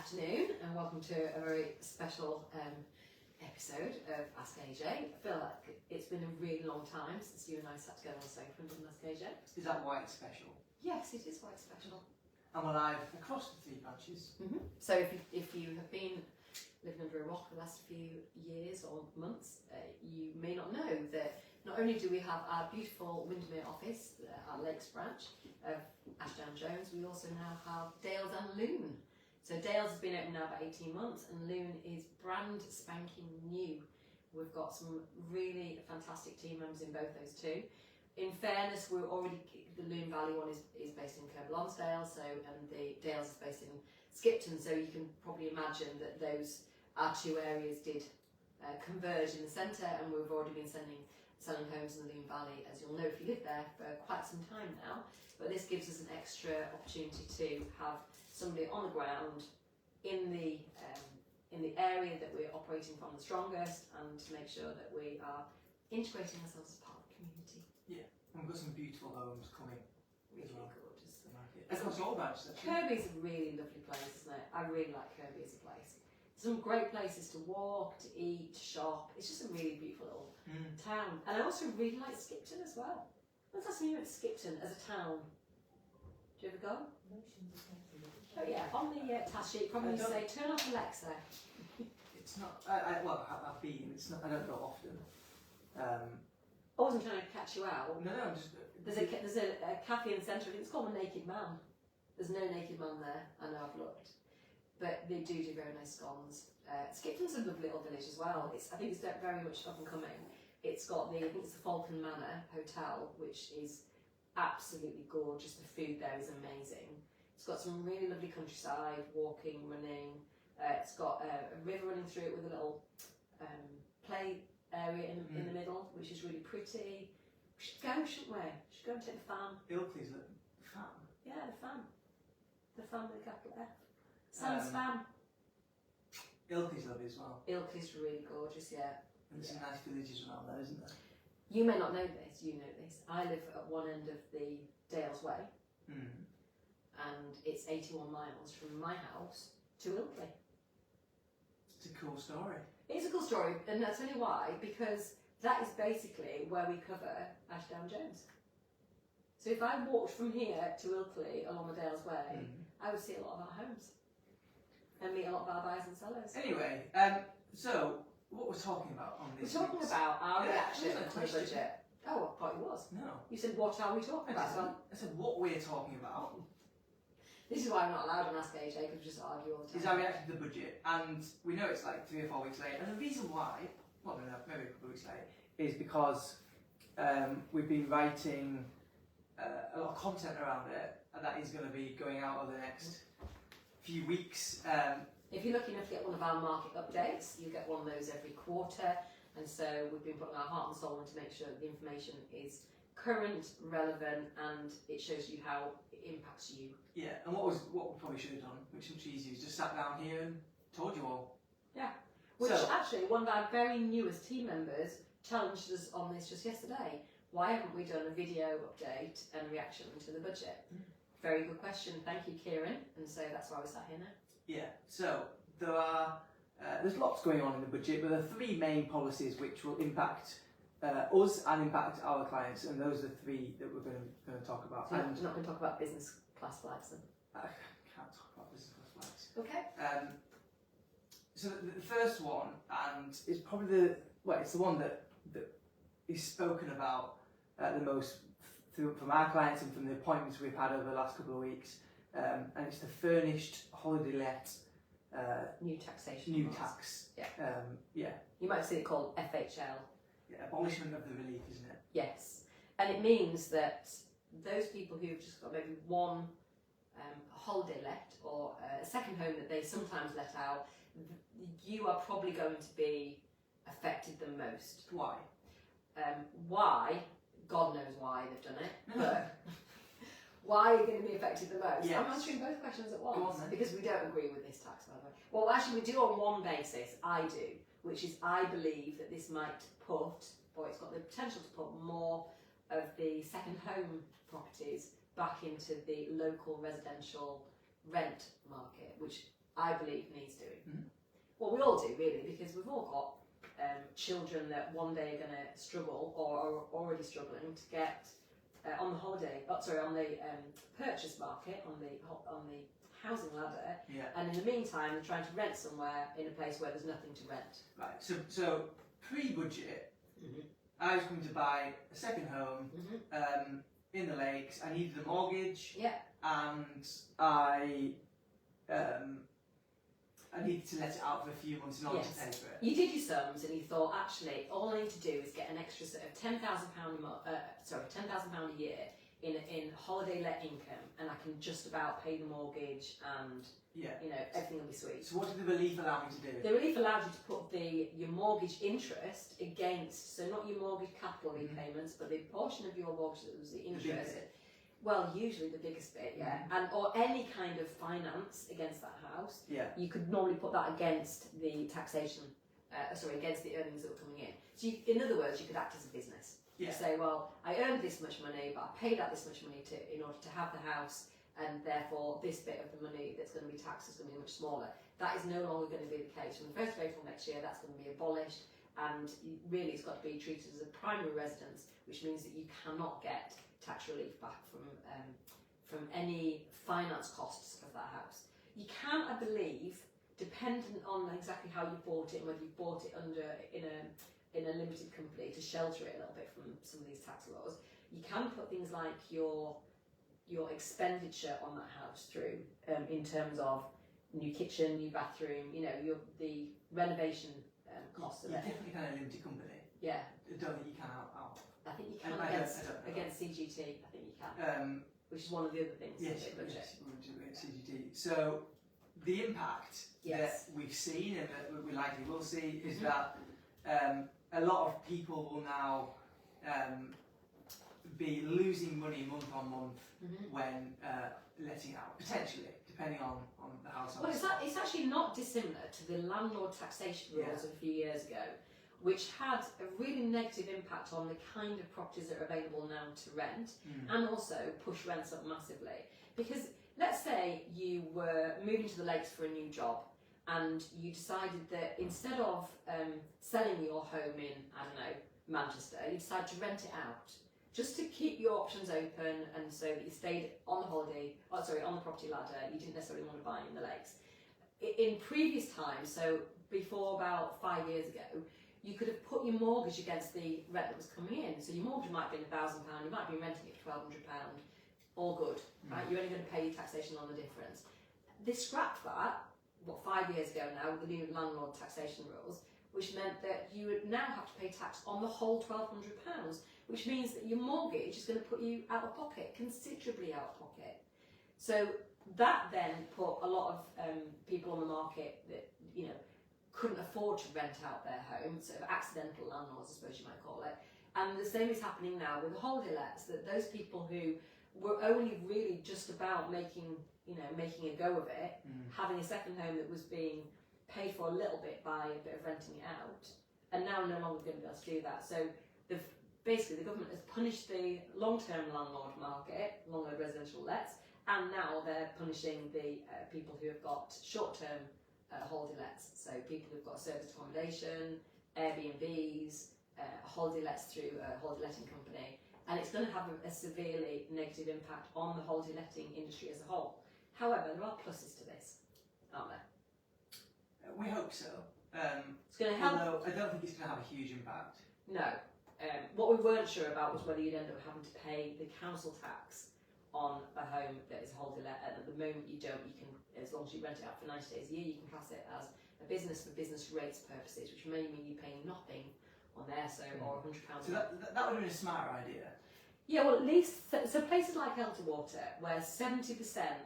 afternoon and welcome to a very special episode of Ask AJ. I feel like it's been a really long time since you and I sat together on the sofa and did Ask AJ. Is that why it's special? Yes, it is quite special. And we're live across the 3 branches. So if you have been living under a rock the last few years or months, you may not know that not only do we have our beautiful Windermere office, our Lakes branch of Ashdown Jones, we also now have Dales and Loon. So Dales has been open now about 18 months and Loon is brand spanking new. We've got some really fantastic team members in both those two. In fairness, we're already, the Loon Valley one is based in Kirkby Lonsdale, and the Dales is based in Skipton, so you can probably imagine that those, our two areas did converge in the centre, and we've already been selling homes in the Loon Valley, as you'll know if you live there, for quite some time now. But this gives us an extra opportunity to have somebody on the ground in the area that we're operating from the strongest, and to make sure that we are integrating ourselves as part of the community. Yeah, and we've got some beautiful homes coming Really as well. gorgeous. The market. Across all branches, actually. Kirkby's a really lovely place, isn't it? I really like Kirkby as a place. Some great places to walk, to eat, to shop. It's just a really beautiful little town. And I also really like Skipton as well. When's the last time you went to Skipton as a town? Do you ever go? Oh yeah, on the task sheet probably say turn off Alexa. It's not. I've been. It's not. I don't go often. I wasn't trying to catch you out. No, I'm just. There's a cafe in the centre. I think it's called the Naked Man. There's no Naked Man there. I know, I've looked, but they do very nice scones. Skipton's a lovely little village as well. I think it's very much up and coming. It's got I think it's the Falcon Manor Hotel, which is absolutely gorgeous. The food there is amazing. It's got some really lovely countryside, walking, running. It's got a river running through it with a little play area in the middle, which is really pretty. We should go, shouldn't we? We should go and take the farm. Ilkley's the farm. Yeah, the farm. The farm with a capital F. Sam's farm. Ilkley's lovely as well. Ilkley's really gorgeous, yeah. And there's some nice villages around there, isn't there? You may not know this, you know this. I live at one end of the Dales Way, and it's 81 miles from my house to Ilkley. It's a cool story. It's a cool story, and I'll tell you why, because that is basically where we cover Ashdown Jones. So if I walked from here to Ilkley along the Dales Way, I would see a lot of our homes and meet a lot of our buyers and sellers. Anyway, so what we're talking about on this? We're talking about our reaction wasn't a to the question. budget. Oh, I thought it was. No. You said, what are we talking about? I said what we're talking about. This is why I'm not allowed on Ask AJ, because we just argue all the time. Is our reaction to the budget, and we know it's like 3 or 4 weeks late, and the reason why, well, no, maybe a couple of weeks late, is because we've been writing a lot of content around it, and that is going to be going out over the next few weeks. If you're lucky enough to get one of our market updates, you get one of those every quarter, and so we've been putting our heart and soul into make sure that the information is current, relevant, and it shows you how it impacts you. Yeah, and what we probably should have done, which is much easier, is just sat down here and told you all. Yeah. Which So, actually, one of our very newest team members challenged us on this just yesterday. Why haven't we done a video update and reaction to the budget? Very good question. Thank you, Kieran. And so that's why we're sat here now. yeah, so there's lots going on in the budget, but there are 3 main policies which will impact us and impact our clients, and those are the 3 that we're going to talk about. So And we're not going to talk about business class flights then. I can't talk about business class flights. Okay. So the first one, and it's probably it's the one that is spoken about the most from our clients and from the appointments we've had over the last couple of weeks, and it's the furnished holiday let New taxation. new laws. tax. Yeah. You might see it called FHL. Yeah, abolishment of the relief, isn't it? Yes. And it means that those people who've just got maybe one holiday let or a second home that they sometimes let out, you are probably going to be affected the most. Why? Why? God knows why they've done it, but why are you going to be affected the most? Yes. I'm answering both questions at Go on once then. because we don't agree with this tax, by the way. Well, actually, we do on one basis. I do, which is I believe that this might put, or it's got the potential to put more of the second home properties back into the local residential rent market, which I believe needs doing. Mhm. Well, we all do really, because we've all got children that one day are going to struggle or are already struggling to get on the on the purchase market, on the housing ladder, Yeah. and in the meantime they're trying to rent somewhere in a place where there's nothing to rent. Right. So pre-budget, I was going to buy a second home in the Lakes. I needed a mortgage. Yeah. And I needed to let it out for a few months in order to pay for it. You did your sums and you thought, actually, all I need to do is get an extra sort of £10,000 a year in holiday let income, and I can just about pay the mortgage, and everything will be sweet. So what did the relief allow me to do? The relief allowed you to put your mortgage interest against, so not your mortgage capital repayments, but the portion of your mortgage that was the interest. Well, usually the biggest bit, and or any kind of finance against that house. Yeah. You could normally put that against the taxation, against the earnings that were coming in. So, in other words, you could act as a business. Yeah. You say, well, I earned this much money, but I paid out this much money in order to have the house, and therefore this bit of the money that's going to be taxed is going to be much smaller. That is no longer going to be the case. From the 1st of April next year, that's going to be abolished, and really it's got to be treated as a primary residence, which means that you cannot get tax relief back from any finance costs of that house. You can, I believe, dependent on exactly how you bought it and whether you bought it in a limited company to shelter it a little bit from some of these tax laws, you can put things like your expenditure on that house through in terms of new kitchen, new bathroom, the renovation costs of it. Definitely kind of limited company. Yeah. I don't think you can out. I think you can against CGT. I think you can, which is one of the other things. Yes, CGT. So the impact that we've seen and that we likely will see is that a lot of people will now be losing money month on month when letting out, potentially, depending on the household. Well, it's actually not dissimilar to the landlord taxation rules of a few years ago, which had a really negative impact on the kind of properties that are available now to rent, and also push rents up massively. Because let's say you were moving to the Lakes for a new job, and you decided that instead of selling your home in, I don't know, Manchester, you decided to rent it out, just to keep your options open, and so that you stayed on the property ladder. You didn't necessarily want to buy in the Lakes. In previous times, so before about 5 years ago, you could have put your mortgage against the rent that was coming in. So your mortgage might have been £1,000, you might be renting it for £1,200, all good, right? You're only going to pay your taxation on the difference. They scrapped that, 5 years ago now, with the new landlord taxation rules, which meant that you would now have to pay tax on the whole £1,200, which means that your mortgage is going to put you out of pocket, considerably out of pocket. So that then put a lot of people on the market that, couldn't afford to rent out their home, sort of accidental landlords, I suppose you might call it. And the same is happening now with the holiday lets, that those people who were only really just about making a go of it, having a second home that was being paid for a little bit by a bit of renting it out, and now no longer going to be able to do that. So basically the government has punished the long-term landlord market, long-term residential lets, and now they're punishing the people who have got short-term holiday lets. So people who've got service accommodation, Airbnbs, holiday lets through a holiday letting company, and it's going to have a severely negative impact on the holiday letting industry as a whole. However, there are pluses to this, aren't there? We hope so. It's going to help. Although I don't think it's going to have a huge impact. No. What we weren't sure about was whether you'd end up having to pay the council tax on a home that is a holiday let, and at the moment you don't. You can, as long as you rent it out for 90 days a year, you can class it as a business for business rates purposes, which may mean you pay nothing on there, or £100. So that would have been a smart idea. Yeah, well, at least so places like Elterwater, where 70%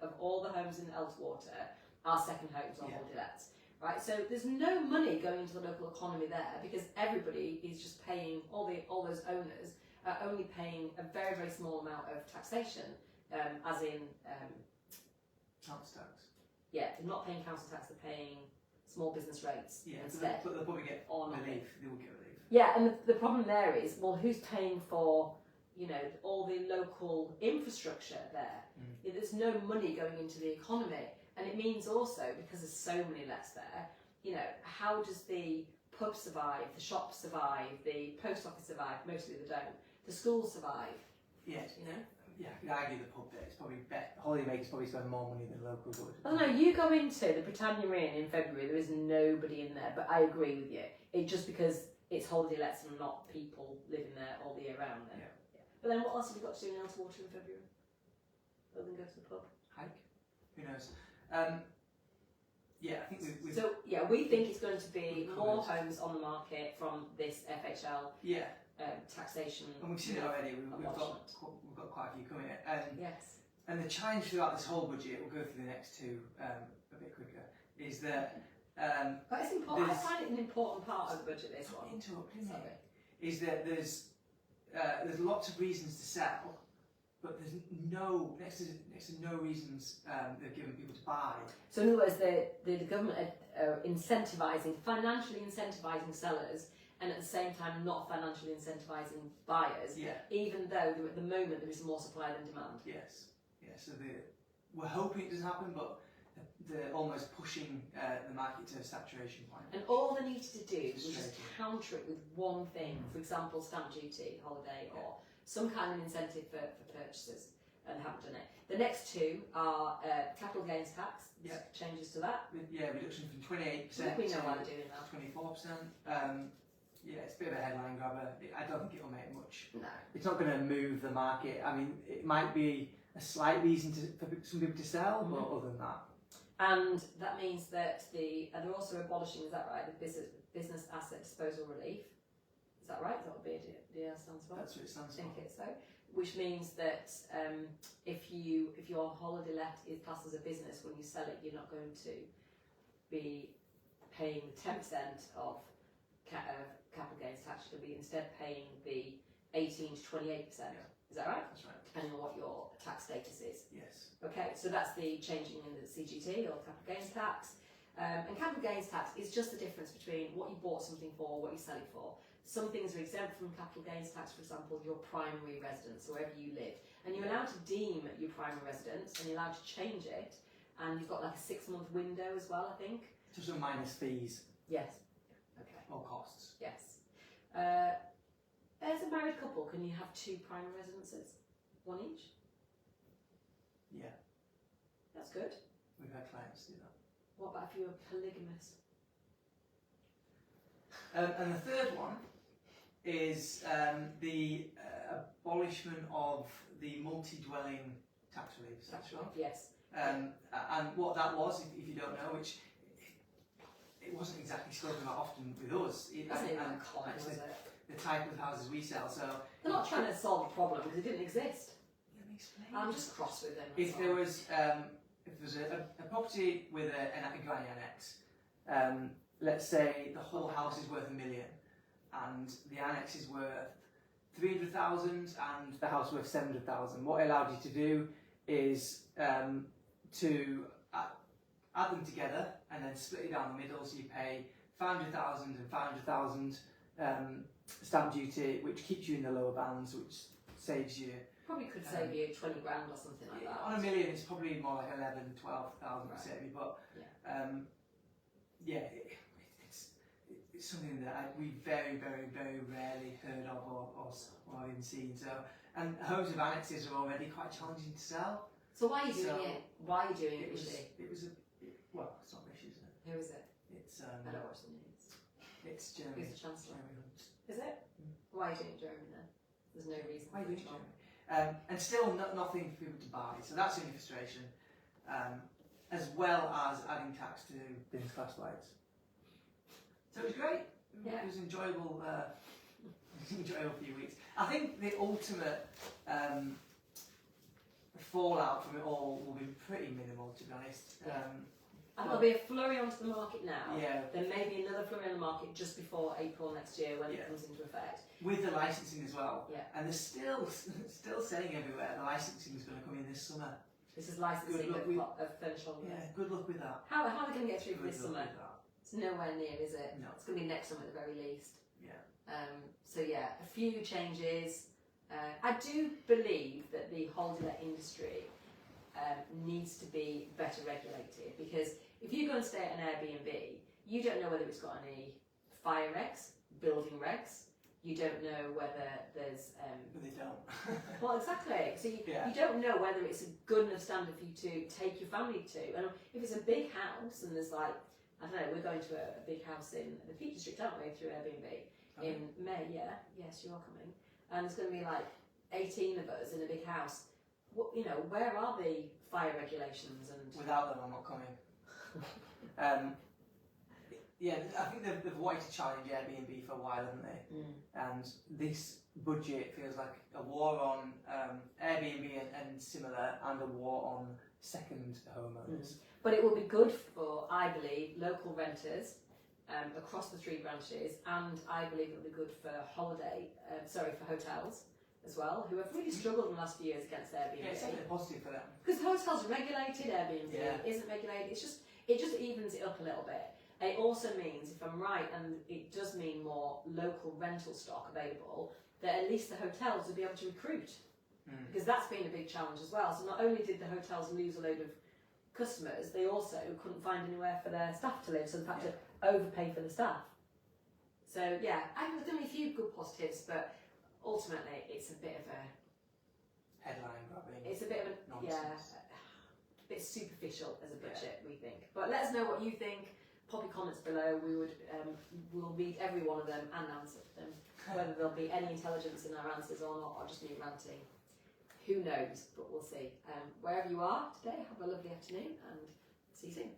of all the homes in Elterwater are second homes or holiday lets. Right, so there's no money going into the local economy there, because everybody is just paying, all those owners are only paying a very, very small amount of taxation, as in Council tax. Yeah, they're not paying council tax; they're paying small business rates instead. But they'll probably get or relief. They will get relief. Yeah, and the problem there is, well, who's paying for you know, all the local infrastructure there. There's no money going into the economy, and it means also, because there's so many lets there, you know, how does the pub survive, the shops survive, the post office survive? Mostly they don't. The schools survive. Yeah. You know. Yeah, I could argue the pub bit is probably better. Holidaymakers probably spend more money than locals would. I don't know, you go into the Britannia Inn in February, there is nobody in there, but I agree with you. It's just because it's holiday lets and not people living there all the year round then. Yeah. But then what else have you got to do in Elsewater in February? Other than go to the pub? Hike? Who knows? Yeah, I think we've So, yeah, we think it's going to be we've more covered. homes on the market from this FHL yeah, taxation. and we've seen it already. We've got quite a few coming in. Yes. And the challenge throughout this whole budget, we'll go through the next two a bit quicker, is that But it's important. I there's- find it an important part of the budget, this one. interrupting Sorry. me, is that there's lots of reasons to sell, but there's next to no reasons they're giving people to buy. So in other words, the government are incentivising, financially incentivising sellers, and at the same time not financially incentivising buyers, Yeah. even though at the moment there is more supply than demand. Yes. Yeah. So we're hoping it doesn't happen, but they're almost pushing the market to a saturation point. And all they needed to do was just Frustrating. counter it with one thing, for example, stamp duty, holiday, or some kind of incentive for purchasers, and haven't done it. The next two are capital gains tax, Yeah. changes to that. Yeah, reduction from 28% I think we know why to they're doing that. 24%. Yeah, it's a bit of a headline grabber. I don't think it'll make much. No. It's not going to move the market. I mean, it might be a slight reason for some people to sell, but other than that, And that means that they're also abolishing, is that right, the business asset disposal relief. Is that right? Is that what BADL stands for? that's what it I stands for. think it's so. Which means that if your holiday let is classed as a business, when you sell it, you're not going to be paying 10% of capital gains tax. You'll be instead paying the 18 to 28%. Yeah. Is that right? That's right. Depending on what your tax status is. Yes. Okay, so that's the changing in the CGT or capital gains tax. And capital gains tax is just the difference between what you bought something for, what you sell it for. Some things are exempt from capital gains tax, for example, your primary residence, wherever you live. And you're allowed to deem your primary residence, and you're allowed to change it. And you've got like a 6-month window as well, I think. Just some minus fees Yes. Okay. or costs. Yes. As a married couple, can you have 2 primary residences? One each? Yeah, That's good. we've had clients do that. What about if you were polygamous? And the third one is the abolishment of the multi-dwelling tax relief. Tax relief, yes. And what that was, if you don't know, which it wasn't exactly spoken about often with us. That's not even and common, was actually it? the type of houses we sell. So They're not trying to solve the problem because it didn't exist. let me explain. I'm just cross with them. If that's there all. was a property with a granny annex, let's say the whole house is worth $1 million, and the annex is worth 300,000, and the house worth 700,000. What it allowed you to do is to add them together and then split it down the middle, so you pay 500,000 and 500,000 stamp duty, which keeps you in the lower bands, which saves you. Probably could save you 20 grand or something like that. On $1 million, it's probably more like 11, 12,000 Right. to save you, but it's something that we very, very, very rarely heard of or even seen. So, and homes with annexes are already quite challenging to sell. So why are you doing So, it? Why are you doing it, It was, Rishi? well, it's not Rishi, isn't it? Who is it? It's I don't watch the news. it's Jeremy. Who's the Chancellor? Jeremy Hunt. Is it? Why are you doing it, Jeremy, then? There's no reason. Why are for you it doing to Jeremy? And still nothing for people to buy, so that's the only frustration, as well as adding tax to business class flights. So it was great. Yeah. It was enjoyable. Enjoyable few weeks. I think the ultimate fallout from it all will be pretty minimal, to be honest. And there'll be a flurry onto the market now. Yeah, There may be another flurry on the market just before April next year when Yeah. it comes into effect. with the licensing as well. Yeah. And they're still saying everywhere the licensing is going to come in this summer. This is licensing Good luck of, with- of furnished holidays. Yeah, good luck with that. How are they going to get through Good this luck summer? with that. It's nowhere near, is it? No. It's going to be next summer at the very least. Yeah. So yeah, a few changes. I do believe that the holiday let industry needs to be better regulated, because if you go and stay at an Airbnb, you don't know whether it's got any fire regs, building regs. You don't know whether there's. They don't. Well, exactly. So Yeah. you don't know whether it's a good enough standard for you to take your family to. And if it's a big house and there's like, I don't know, we're going to a big house in the Peak District, aren't we, through Airbnb in May? Yeah. Yes, you are coming. And there's going to be like 18 of us in a big house. What, you know, where are the fire regulations? And Without them, I'm not coming. Yeah, I think they've wanted to challenge Airbnb for a while, haven't they? And this budget feels like a war on Airbnb and similar, and a war on second homeowners. But it will be good for, I believe, local renters across the 3 branches, and I believe it will be good for for hotels as well, who have really struggled in the last few years against Airbnb. Yeah, it's something positive for them. Because hotels are regulated, Airbnb Yeah. isn't regulated. It just evens it up a little bit. It also means, if I'm right, and it does mean more local rental stock available, that at least the hotels will be able to recruit. Because that's been a big challenge as well. So not only did the hotels lose a load of customers, they also couldn't find anywhere for their staff to live, so they've had to overpay for the staff. So yeah, I think there's going to be a few good positives, but ultimately it's a bit of a Headline grabbing. It's a bit of a Nonsense. a bit superficial as a budget, we think. But let us know what you think. Pop your comments below. We'll read every one of them and answer them. Whether there'll be any intelligence in our answers or not, or just me ranting, who knows? But we'll see. Wherever you are today, have a lovely afternoon and see you soon.